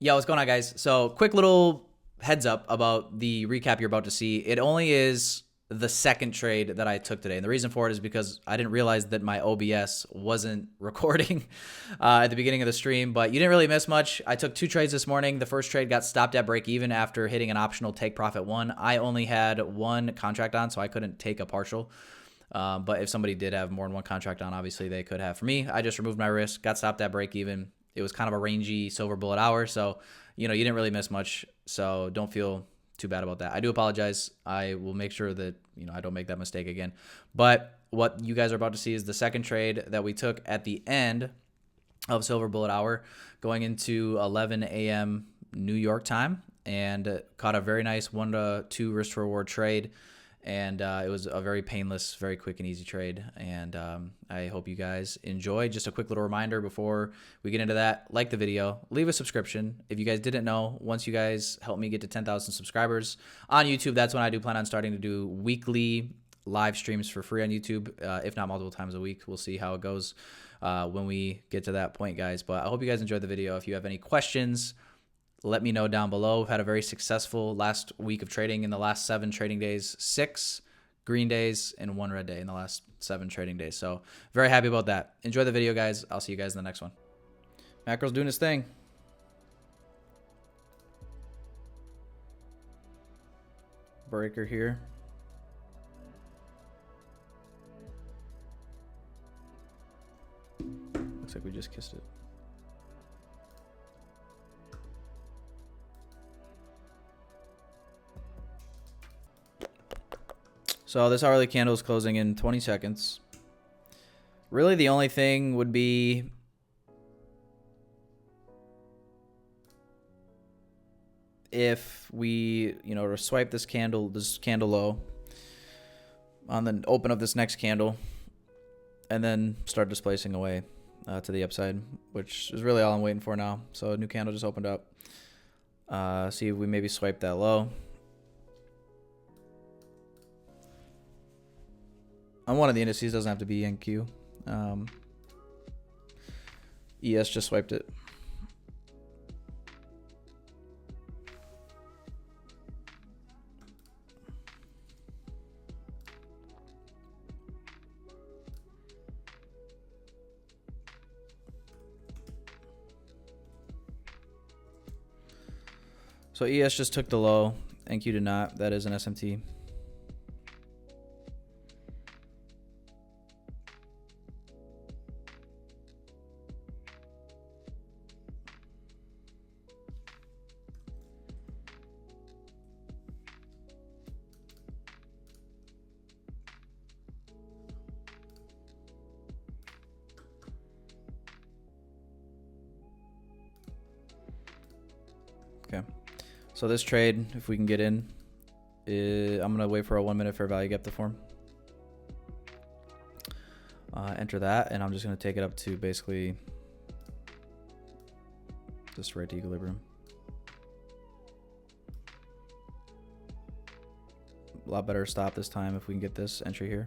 Yo, what's going on, guys? So, quick little heads up about the recap you're about to see. It only is the second trade that I took today. And the reason for it is because I didn't realize that my OBS wasn't recording at the beginning of the stream, but you didn't really miss much. I took two trades this morning. The first trade got stopped at break even after hitting an optional take profit one. I only had one contract on, so I couldn't take a partial. But if somebody did have more than one contract on, obviously they could have. For me, I just removed my risk, got stopped at break even. It was kind of a rangy silver bullet hour, so you didn't really miss much. So don't feel too bad about that. I do apologize. I will make sure that I don't make that mistake again. But what you guys are about to see is the second trade that we took at the end of silver bullet hour, going into 11 a.m. New York time, and caught a very nice 1-to-2 risk to reward trade. And it was a very painless, very quick and easy trade. And I hope you guys enjoy. Just a quick little reminder before we get into that, like the video, leave a subscription. If you guys didn't know, once you guys help me get to 10,000 subscribers on YouTube, that's when I do plan on starting to do weekly live streams for free on YouTube, if not multiple times a week. We'll see how it goes when we get to that point, guys. But I hope you guys enjoyed the video. If you have any questions, let me know down below. We've had a very successful last week of trading. In the last 7 trading days, 6 green days and 1 red day in the last 7 trading days. So very happy about that. Enjoy the video, guys. I'll see you guys in the next one. Macro's doing his thing. Breaker here. Looks like we just kissed it. So this hourly candle is closing in 20 seconds. Really the only thing would be if we, swipe this candle low on the open of this next candle and then start displacing away to the upside, which is really all I'm waiting for now. So a new candle just opened up. See if we maybe swipe that low. On one of the indices, doesn't have to be NQ. ES just swiped it. So ES just took the low. NQ did not. That is an SMT. Okay, so this trade, if we can get in, I'm gonna wait for a 1-minute fair value gap to form. Enter that, and I'm just gonna take it up to basically just right to equilibrium. A lot better stop this time if we can get this entry here.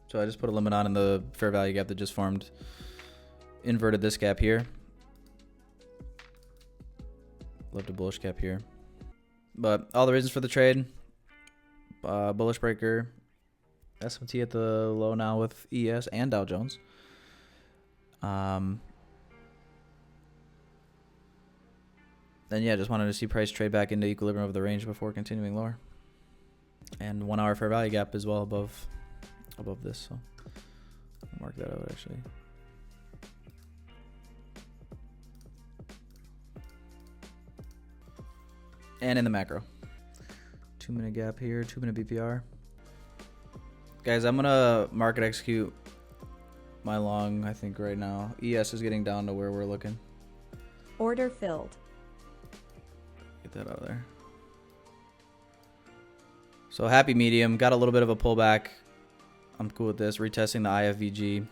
So I just put a limit on in the fair value gap that just formed. Inverted this gap here. Left a bullish gap here. But all the reasons for the trade. Bullish breaker. SMT at the low now with ES and Dow Jones. Then yeah, just wanted to see price trade back into equilibrium of the range before continuing lower. And 1 hour fair value gap as well above this. So I'll mark that out actually. And in the macro. 2-minute gap here, 2-minute BPR. Guys, I'm gonna market execute my long, I think right now. ES is getting down to where we're looking. Order filled. Get that out of there. So happy medium, got a little bit of a pullback. I'm cool with this. Retesting the IFVG.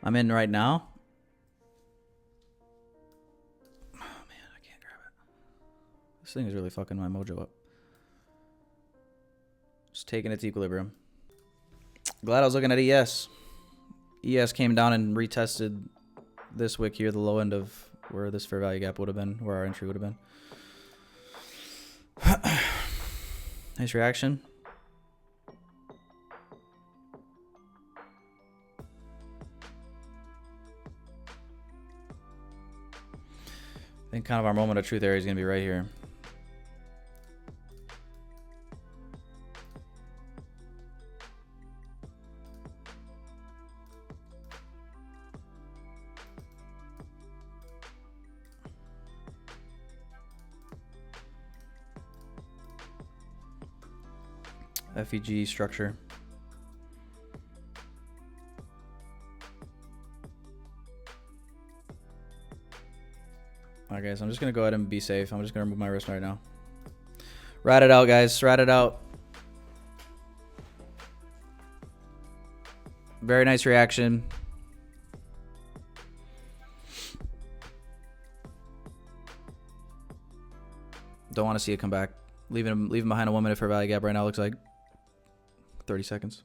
I'm in right now. This thing is really fucking my mojo up. Just taking it to equilibrium. Glad I was looking at ES. ES came down and retested this wick here, the low end of where this fair value gap would have been, where our entry would have been. Nice reaction. I think kind of our moment of truth area is going to be right here. FEG structure. Alright guys, I'm just going to go ahead and be safe. I'm just going to remove my wrist right now. Rat it out, guys. Rat it out. Very nice reaction. Don't want to see it come back. Leaving him behind a 1 minute fair value gap right now looks like 30 seconds.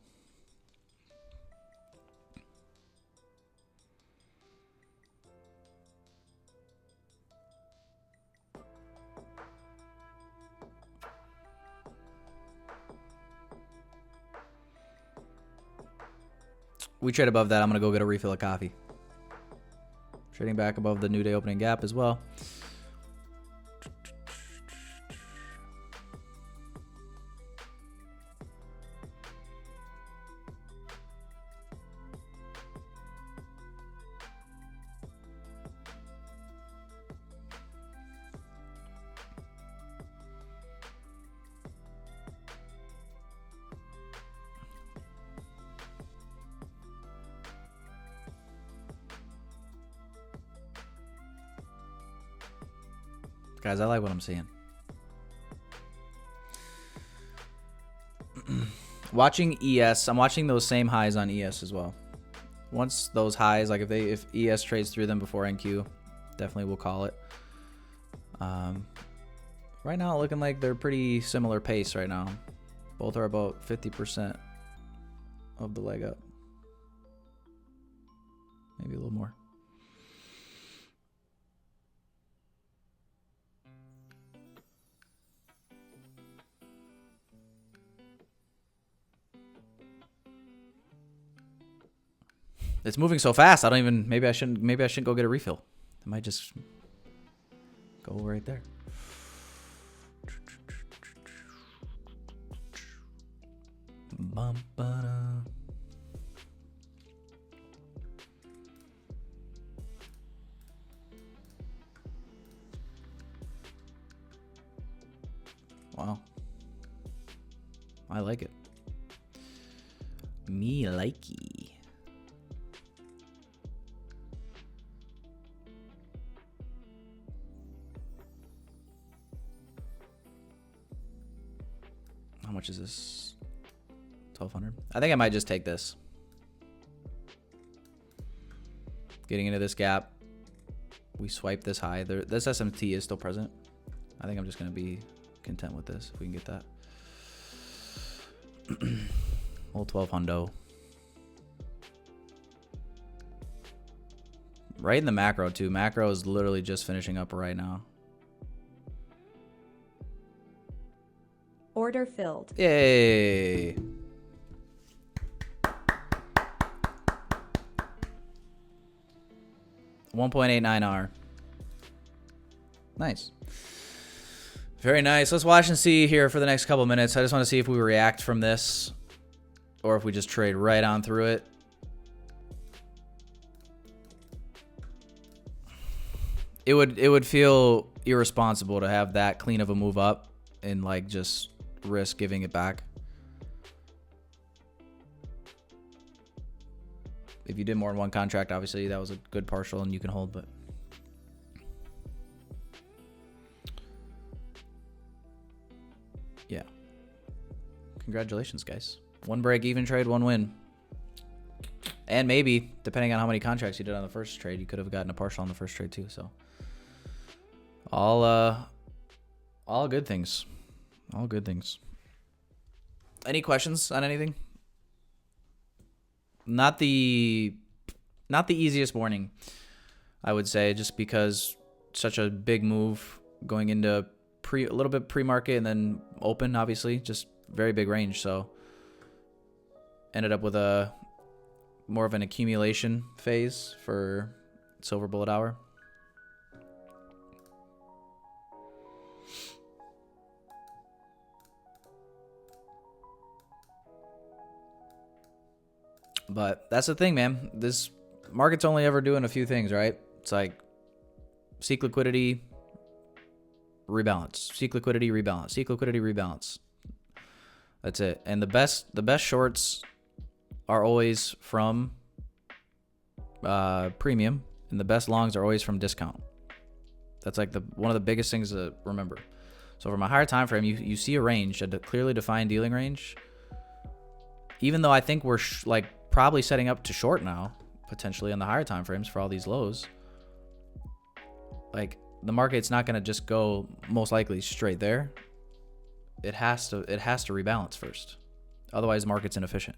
We trade above that. I'm going to go get a refill of coffee. Trading back above the new day opening gap as well. Guys, I like what I'm seeing. Watching ES, I'm watching those same highs on ES as well. Once those highs, like if ES trades through them before NQ, definitely we'll call it. Right now, looking like they're pretty similar pace right now. Both are about 50% of the leg up. Maybe a little more. It's moving so fast. I don't even. Maybe I shouldn't go get a refill. I might just go right there. Wow. I like it. Me likey. How much is this? 1,200. I think I might just take this. Getting into this gap. We swipe this high. This SMT is still present. I think I'm just going to be content with this if we can get that. Old 12 hundo. Right in the macro too. Macro is literally just finishing up right now. Order filled. Yay. $1.89R. Nice. Very nice. Let's watch and see here for the next couple minutes. I just want to see if we react from this or if we just trade right on through it. It would feel irresponsible to have that clean of a move up and like just risk giving it back. If you did more than one contract, obviously that was a good partial and you can hold, but yeah. Congratulations, guys. One break even trade, one win. And maybe, depending on how many contracts you did on the first trade, you could have gotten a partial on the first trade too. So all good things. All good things. Any questions on anything? Not the easiest morning, I would say, just because such a big move going into a little bit pre-market and then open, obviously, just very big range. So ended up with a more of an accumulation phase for silver bullet hour. But that's the thing, man. This market's only ever doing a few things, right? It's like seek liquidity, rebalance. Seek liquidity, rebalance. Seek liquidity, rebalance. That's it. And the best shorts are always from premium, and the best longs are always from discount. That's like one of the biggest things to remember. So from a higher time frame, you see a range, a clearly defined dealing range. Even though I think we're probably setting up to short now, potentially on the higher time frames for all these lows. Like the market's not going to just go most likely straight there. It has to rebalance first. Otherwise, the market's inefficient.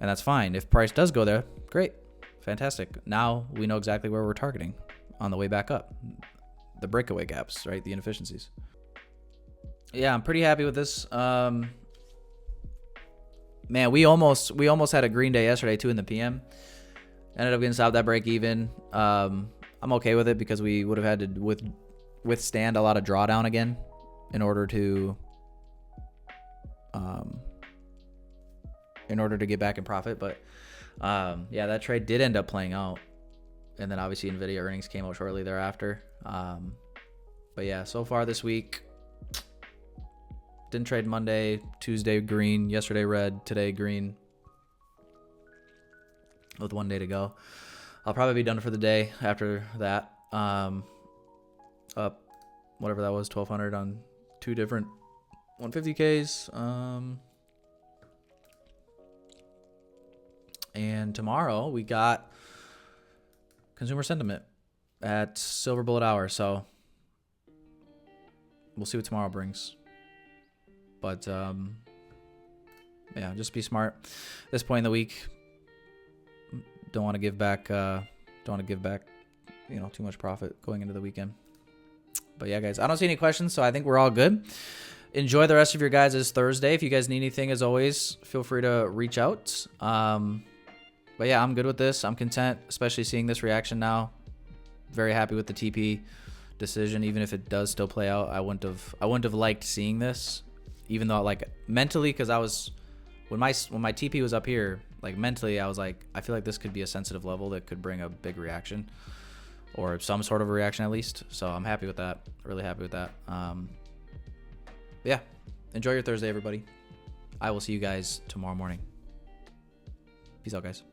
And that's fine. If price does go there, great. Fantastic. Now we know exactly where we're targeting on the way back up. The breakaway gaps, right? The inefficiencies. Yeah, I'm pretty happy with this. Man, we almost had a green day yesterday too in the PM. Ended up getting stopped at break even. I'm okay with it because we would have had to withstand a lot of drawdown again in order to get back in profit. But yeah, that trade did end up playing out, and then obviously Nvidia earnings came out shortly thereafter. But yeah, so far this week, didn't trade Monday, Tuesday green, yesterday red, today green, with 1 day to go. I'll probably be done for the day after that. Up whatever that was, 1200 on two different 150Ks. And tomorrow we got consumer sentiment at silver bullet hour, so we'll see what tomorrow brings. But yeah, just be smart. At this point in the week, don't want to give back too much profit going into the weekend. But yeah, guys, I don't see any questions, so I think we're all good. Enjoy the rest of your guys' Thursday. If you guys need anything, as always, feel free to reach out. But yeah, I'm good with this. I'm content, especially seeing this reaction now. Very happy with the TP decision, even if it does still play out. I wouldn't have liked seeing this, even though like mentally, because I was when my TP was up here, like mentally I was like, I feel like this could be a sensitive level that could bring a big reaction, or some sort of a reaction at least. So I'm happy with that. Really happy with that. Yeah, enjoy your Thursday, everybody. I will see you guys tomorrow morning. Peace out, guys.